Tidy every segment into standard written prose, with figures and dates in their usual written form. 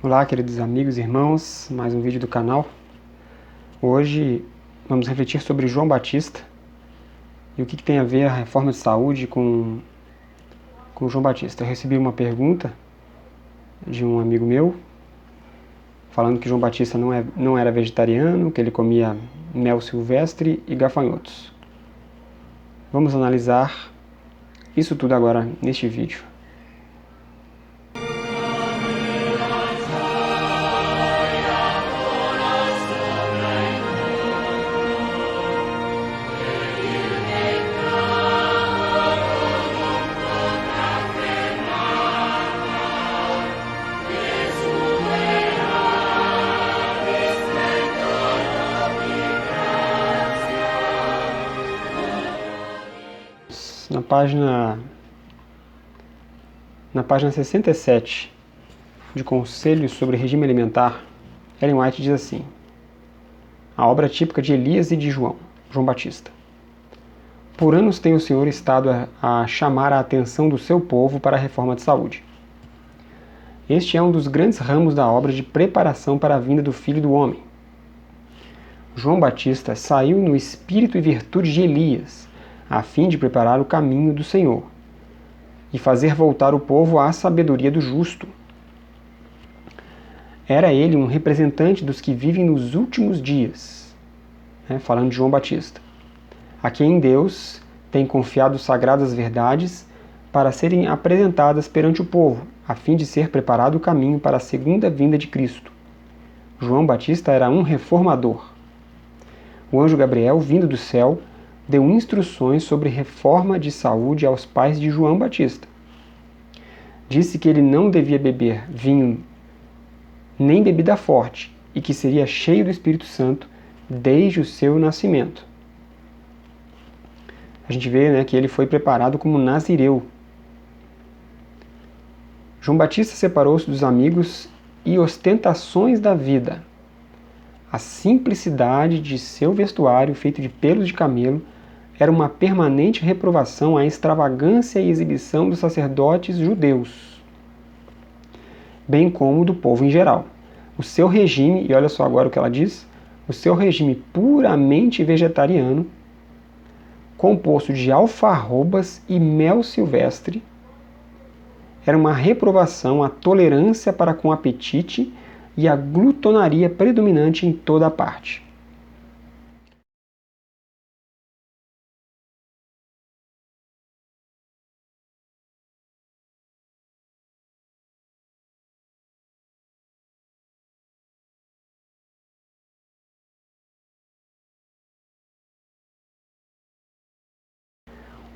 Olá, queridos amigos e irmãos, mais um vídeo do canal. Hoje vamos refletir sobre João Batista e o que tem a ver a reforma de saúde com João Batista. Eu recebi uma pergunta de um amigo meu, falando que João Batista não era vegetariano, que ele comia mel silvestre e gafanhotos. Vamos analisar isso tudo agora neste vídeo. Na página 67 de Conselhos sobre Regime Alimentar, Ellen White diz assim: a obra típica de Elias e de João Batista. Por anos tem o Senhor estado a chamar a atenção do seu povo para a reforma de saúde. Este é um dos grandes ramos da obra de preparação para a vinda do Filho do Homem. João Batista saiu no espírito e virtude de Elias, a fim de preparar o caminho do Senhor e fazer voltar o povo à sabedoria do justo. Era ele um representante dos que vivem nos últimos dias, falando de João Batista, a quem Deus tem confiado sagradas verdades para serem apresentadas perante o povo, a fim de ser preparado o caminho para a segunda vinda de Cristo. João Batista era um reformador. O anjo Gabriel, vindo do céu, deu instruções sobre reforma de saúde aos pais de João Batista. Disse que ele não devia beber vinho nem bebida forte e que seria cheio do Espírito Santo desde o seu nascimento. A gente vê que ele foi preparado como nazireu. João Batista separou-se dos amigos e ostentações da vida. A simplicidade de seu vestuário, feito de pelos de camelo, era uma permanente reprovação à extravagância e exibição dos sacerdotes judeus, bem como do povo em geral. O seu regime, e olha só agora o que ela diz, o seu regime puramente vegetariano, composto de alfarrobas e mel silvestre, era uma reprovação à tolerância para com o apetite e à glutonaria predominante em toda a parte.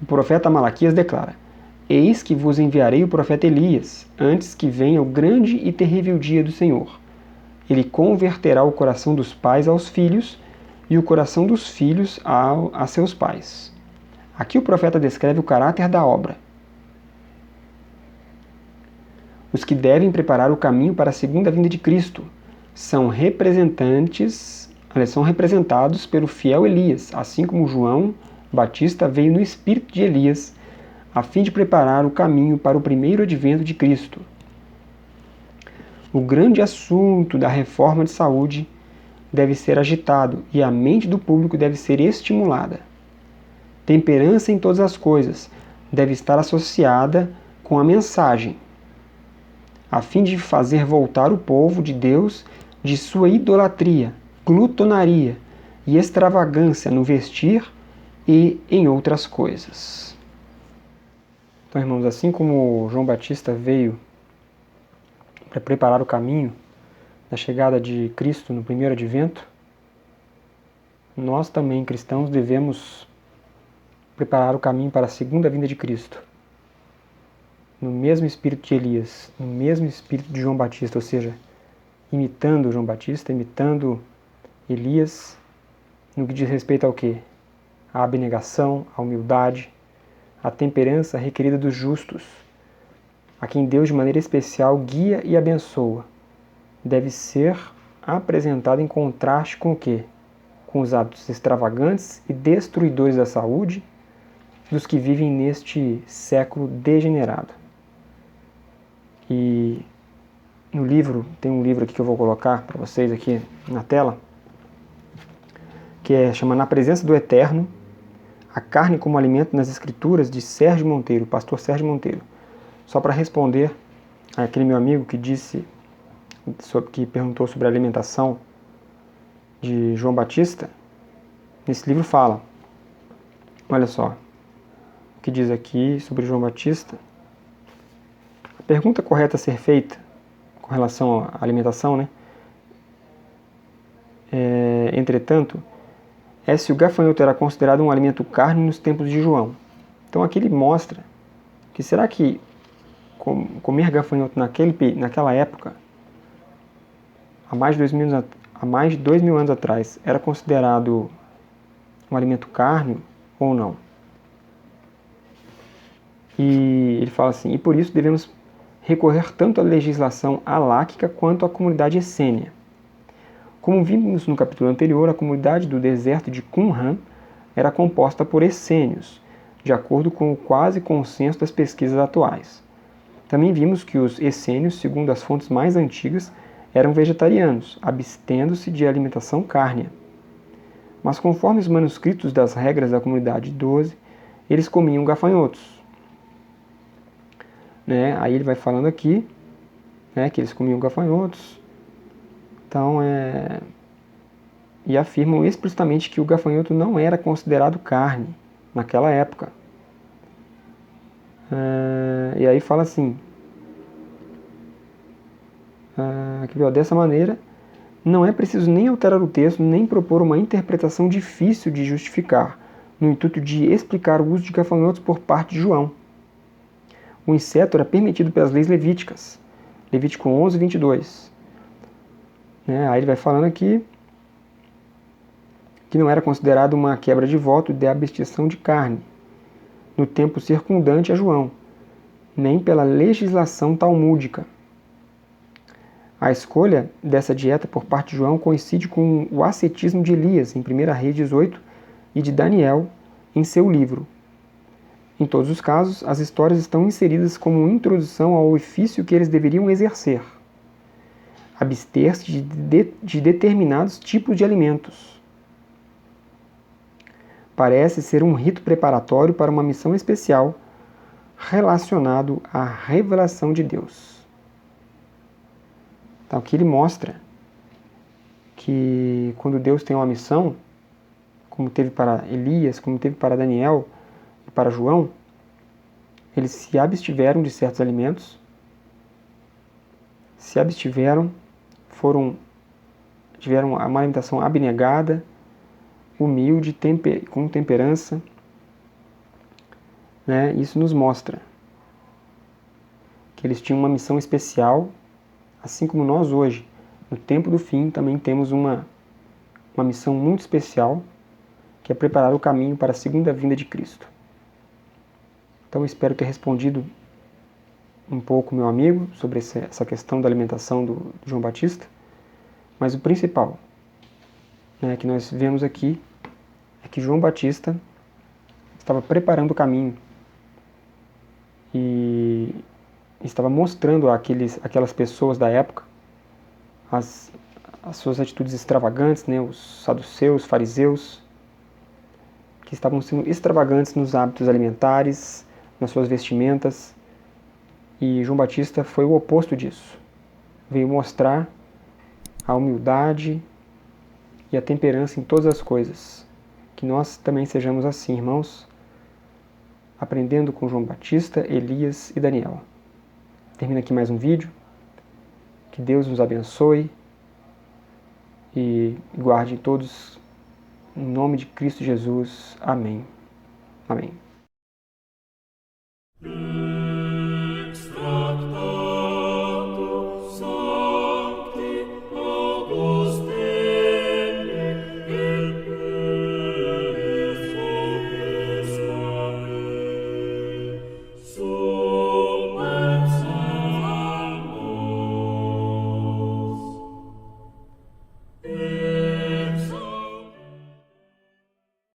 O profeta Malaquias declara: eis que vos enviarei o profeta Elias, antes que venha o grande e terrível dia do Senhor. Ele converterá o coração dos pais aos filhos e o coração dos filhos a seus pais. Aqui o profeta descreve o caráter da obra. Os que devem preparar o caminho para a segunda vinda de Cristo são representados pelo fiel Elias, assim como João Batista veio no espírito de Elias, a fim de preparar o caminho para o primeiro advento de Cristo. O grande assunto da reforma de saúde deve ser agitado e a mente do público deve ser estimulada. Temperança em todas as coisas deve estar associada com a mensagem, a fim de fazer voltar o povo de Deus de sua idolatria, glutonaria e extravagância no vestir e em outras coisas. Então, irmãos, assim como João Batista veio para preparar o caminho da chegada de Cristo no primeiro advento, nós também, cristãos, devemos preparar o caminho para a segunda vinda de Cristo, no mesmo espírito de Elias, no mesmo espírito de João Batista, ou seja, imitando João Batista, imitando Elias, no que diz respeito ao quê? A abnegação, a humildade, a temperança requerida dos justos, a quem Deus de maneira especial guia e abençoa, deve ser apresentado em contraste com o quê? Com os hábitos extravagantes e destruidores da saúde dos que vivem neste século degenerado. E no livro, tem um livro aqui que eu vou colocar para vocês aqui na tela, que chama Na Presença do Eterno, a carne como alimento nas Escrituras, de Sérgio Monteiro, pastor Sérgio Monteiro. Só para responder àquele meu amigo que que perguntou sobre a alimentação de João Batista, nesse livro fala, olha só, o que diz aqui sobre João Batista. A pergunta correta a ser feita com relação à alimentação, né? Entretanto, é se o gafanhoto era considerado um alimento carne nos tempos de João. Então aqui ele mostra que será que comer gafanhoto naquela época, há mais de 2.000 anos atrás, era considerado um alimento carne ou não? E ele fala assim, e por isso devemos recorrer tanto à legislação aláquica quanto à comunidade essênia. Como vimos no capítulo anterior, a comunidade do deserto de Qumran era composta por essênios, de acordo com o quase consenso das pesquisas atuais. Também vimos que os essênios, segundo as fontes mais antigas, eram vegetarianos, abstendo-se de alimentação cárnea. Mas conforme os manuscritos das regras da comunidade 12, eles comiam gafanhotos. Aí ele vai falando aqui, que eles comiam gafanhotos. Então, e afirmam explicitamente que o gafanhoto não era considerado carne naquela época. E aí fala assim, dessa maneira, não é preciso nem alterar o texto, nem propor uma interpretação difícil de justificar, no intuito de explicar o uso de gafanhotos por parte de João. O inseto era permitido pelas leis levíticas, Levítico 11, 22. Aí ele vai falando aqui que não era considerado uma quebra de voto de abstenção de carne, no tempo circundante a João, nem pela legislação talmúdica. A escolha dessa dieta por parte de João coincide com o ascetismo de Elias, em 1 Reis 18, e de Daniel, em seu livro. Em todos os casos, as histórias estão inseridas como introdução ao ofício que eles deveriam exercer. Abster-se de determinados tipos de alimentos. Parece ser um rito preparatório para uma missão especial relacionado à revelação de Deus. Então aqui ele mostra que quando Deus tem uma missão, como teve para Elias, como teve para Daniel e para João, eles se abstiveram de certos alimentos, tiveram uma alimentação abnegada, humilde, com temperança. Isso nos mostra que eles tinham uma missão especial, assim como nós hoje, no tempo do fim, também temos uma missão muito especial, que é preparar o caminho para a segunda vinda de Cristo. Então eu espero ter respondido um pouco, meu amigo, sobre essa questão da alimentação do João Batista. Mas o principal que nós vemos aqui é que João Batista estava preparando o caminho e estava mostrando àquelas pessoas da época as suas atitudes extravagantes, os saduceus, fariseus, que estavam sendo extravagantes nos hábitos alimentares, nas suas vestimentas. E João Batista foi o oposto disso. Veio mostrar a humildade e a temperança em todas as coisas. Que nós também sejamos assim, irmãos, aprendendo com João Batista, Elias e Daniel. Termina aqui mais um vídeo. Que Deus nos abençoe e guarde todos em nome de Cristo Jesus. Amém. Amém.